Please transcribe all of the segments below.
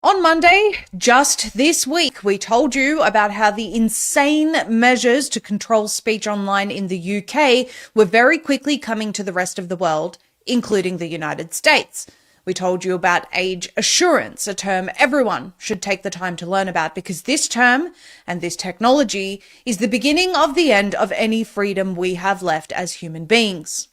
On Monday, just this week, we told you about how the insane measures to control speech online in the UK were very quickly coming to the rest of the world, including the United States. We told you about age assurance, a term everyone should take the time to learn about because this term and this technology is the beginning of the end of any freedom we have left as human beings.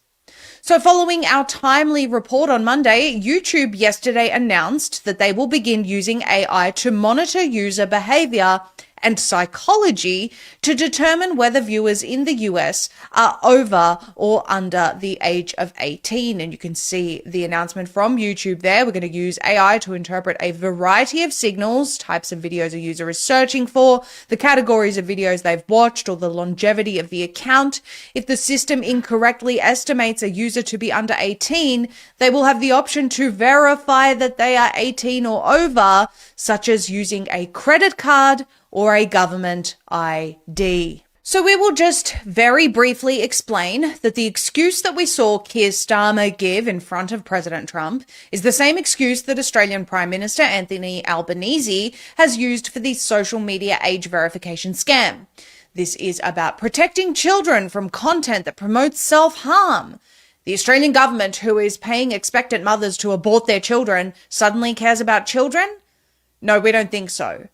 So following our timely report on Monday, YouTube yesterday announced that they will begin using AI to monitor user behavior and psychology to determine whether viewers in the US are over or under the age of 18. And you can see the announcement from YouTube there. We're going to use AI to interpret a variety of signals, types of videos a user is searching for, the categories of videos they've watched, or the longevity of the account. If the system incorrectly estimates a user to be under 18, they will have the option to verify that they are 18 or over, such as using a credit card or a government ID. So we will just very briefly explain that the excuse that we saw Keir Starmer give in front of President Trump is the same excuse that Australian Prime Minister Anthony Albanese has used for the social media age verification scam. This is about protecting children from content that promotes self-harm. The Australian government, who is paying expectant mothers to abort their children, suddenly cares about children? No, we don't think so.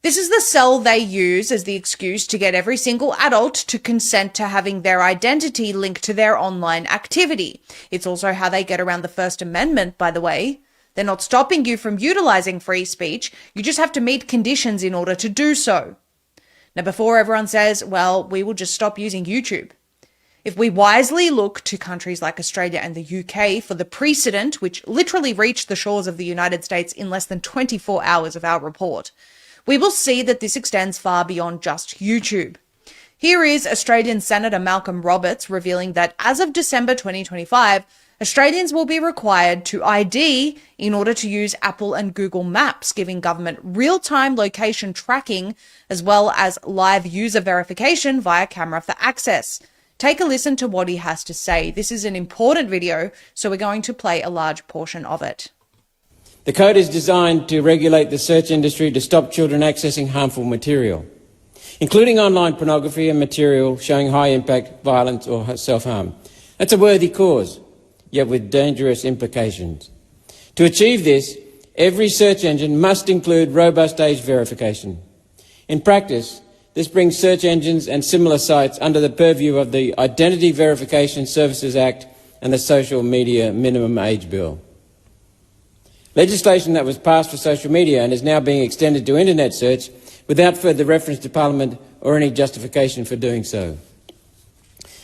This is the cell they use as the excuse to get every single adult to consent to having their identity linked to their online activity. It's also how they get around the First Amendment, by the way. They're not stopping you from utilizing free speech. You just have to meet conditions in order to do so. Now, before everyone says, well, we will just stop using YouTube. If we wisely look to countries like Australia and the UK for the precedent, which literally reached the shores of the United States in less than 24 hours of our report, we will see that this extends far beyond just YouTube. Here is Australian Senator Malcolm Roberts revealing that as of December 2025, Australians will be required to ID in order to use Apple and Google Maps, giving government real-time location tracking as well as live user verification via camera for access. Take a listen to what he has to say. This is an important video, so we're going to play a large portion of it. The code is designed to regulate the search industry to stop children accessing harmful material, including online pornography and material showing high impact violence or self-harm. That's a worthy cause, yet with dangerous implications. To achieve this, every search engine must include robust age verification. In practice, this brings search engines and similar sites under the purview of the Identity Verification Services Act and the Social Media Minimum Age Bill. Legislation that was passed for social media and is now being extended to internet search without further reference to Parliament or any justification for doing so.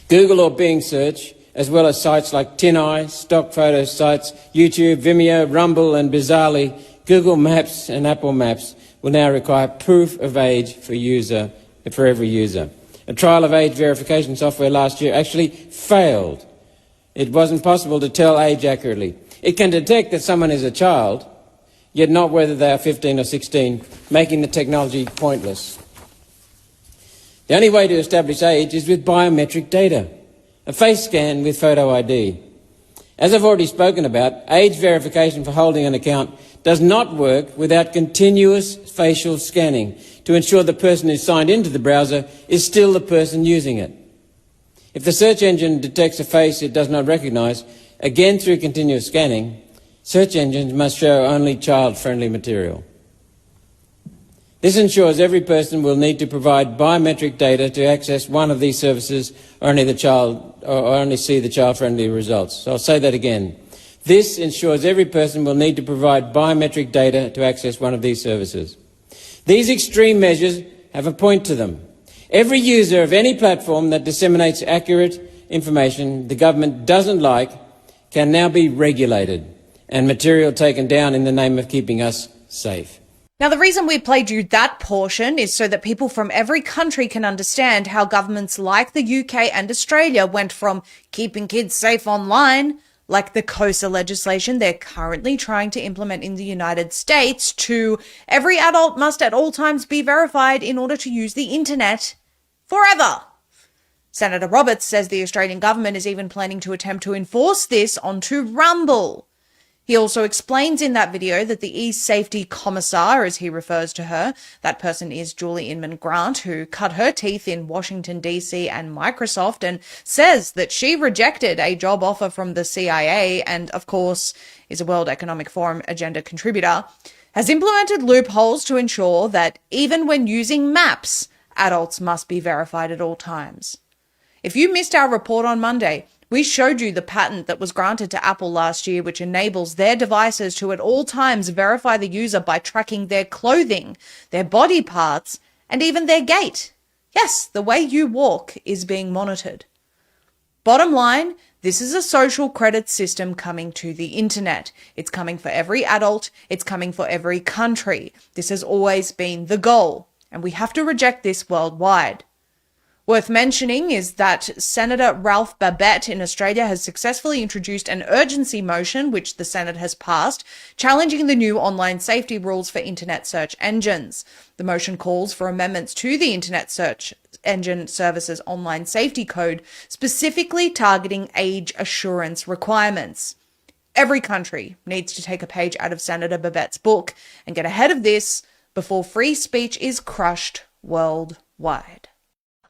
Google or Bing search, as well as sites like TinEye, stock photo sites, YouTube, Vimeo, Rumble and bizarrely Google Maps and Apple Maps will now require proof of age for every user. A trial of age verification software last year actually failed. It wasn't possible to tell age accurately. It can detect that someone is a child, yet not whether they are 15 or 16, making the technology pointless. The only way to establish age is with biometric data, a face scan with photo ID. As I've already spoken about, age verification for holding an account does not work without continuous facial scanning to ensure the person who signed into the browser is still the person using it. If the search engine detects a face it does not recognise, again through continuous scanning, search engines must show only child-friendly material. This ensures every person will need to provide biometric data to access one of these services or only see the child-friendly results. So I'll say that again. This ensures every person will need to provide biometric data to access one of these services. These extreme measures have a point to them. Every user of any platform that disseminates accurate information the government doesn't like can now be regulated and material taken down in the name of keeping us safe. Now, the reason we played you that portion is so that people from every country can understand how governments like the UK and Australia went from keeping kids safe online, like the COSA legislation they're currently trying to implement in the United States, to every adult must at all times be verified in order to use the internet forever. Senator Roberts says the Australian government is even planning to attempt to enforce this onto Rumble. He also explains in that video that the e-safety commissar, as he refers to her, that person is Julie Inman Grant, who cut her teeth in Washington, D.C. and Microsoft, and says that she rejected a job offer from the CIA and, of course, is a World Economic Forum agenda contributor, has implemented loopholes to ensure that even when using maps, adults must be verified at all times. If you missed our report on Monday, we showed you the patent that was granted to Apple last year, which enables their devices to at all times verify the user by tracking their clothing, their body parts, and even their gait. Yes, the way you walk is being monitored. Bottom line, this is a social credit system coming to the internet. It's coming for every adult. It's coming for every country. This has always been the goal, and we have to reject this worldwide. Worth mentioning is that Senator Ralph Babet in Australia has successfully introduced an urgency motion, which the Senate has passed, challenging the new online safety rules for internet search engines. The motion calls for amendments to the Internet Search Engine Services Online Safety Code, specifically targeting age assurance requirements. Every country needs to take a page out of Senator Babet's book and get ahead of this before free speech is crushed worldwide.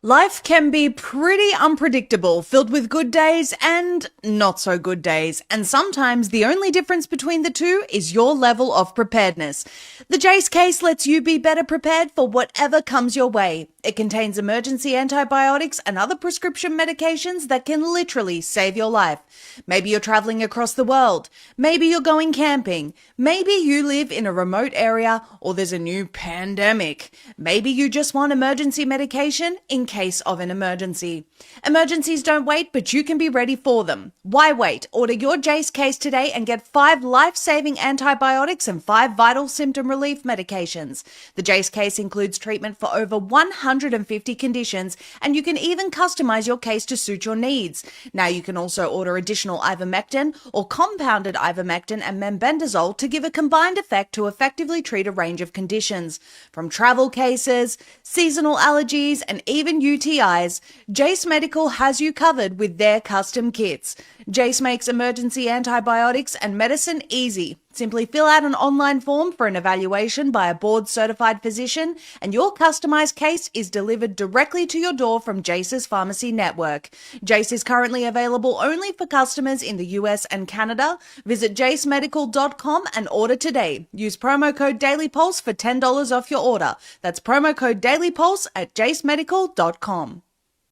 Life can be pretty unpredictable, filled with good days and not so good days. And sometimes the only difference between the two is your level of preparedness. The Jace case lets you be better prepared for whatever comes your way. It contains emergency antibiotics and other prescription medications that can literally save your life. Maybe you're traveling across the world. Maybe you're going camping. Maybe you live in a remote area or there's a new pandemic. Maybe you just want emergency medication in case of an emergency. Emergencies don't wait, but you can be ready for them. Why wait? Order your Jace case today and get 5 life-saving antibiotics and 5 vital symptom relief medications. The Jace case includes treatment for over 150 conditions, and you can even customize your case to suit your needs. Now you can also order additional ivermectin or compounded ivermectin and mebendazole to give a combined effect to effectively treat a range of conditions. From travel cases, seasonal allergies, and even UTIs, Jace Medical has you covered with their custom kits. Jace makes emergency antibiotics and medicine easy. Simply fill out an online form for an evaluation by a board-certified physician, and your customized case is delivered directly to your door from Jace's pharmacy network. Jace is currently available only for customers in the US and Canada. Visit jacemedical.com and order today. Use promo code DailyPulse for $10 off your order. That's promo code DailyPulse at jacemedical.com.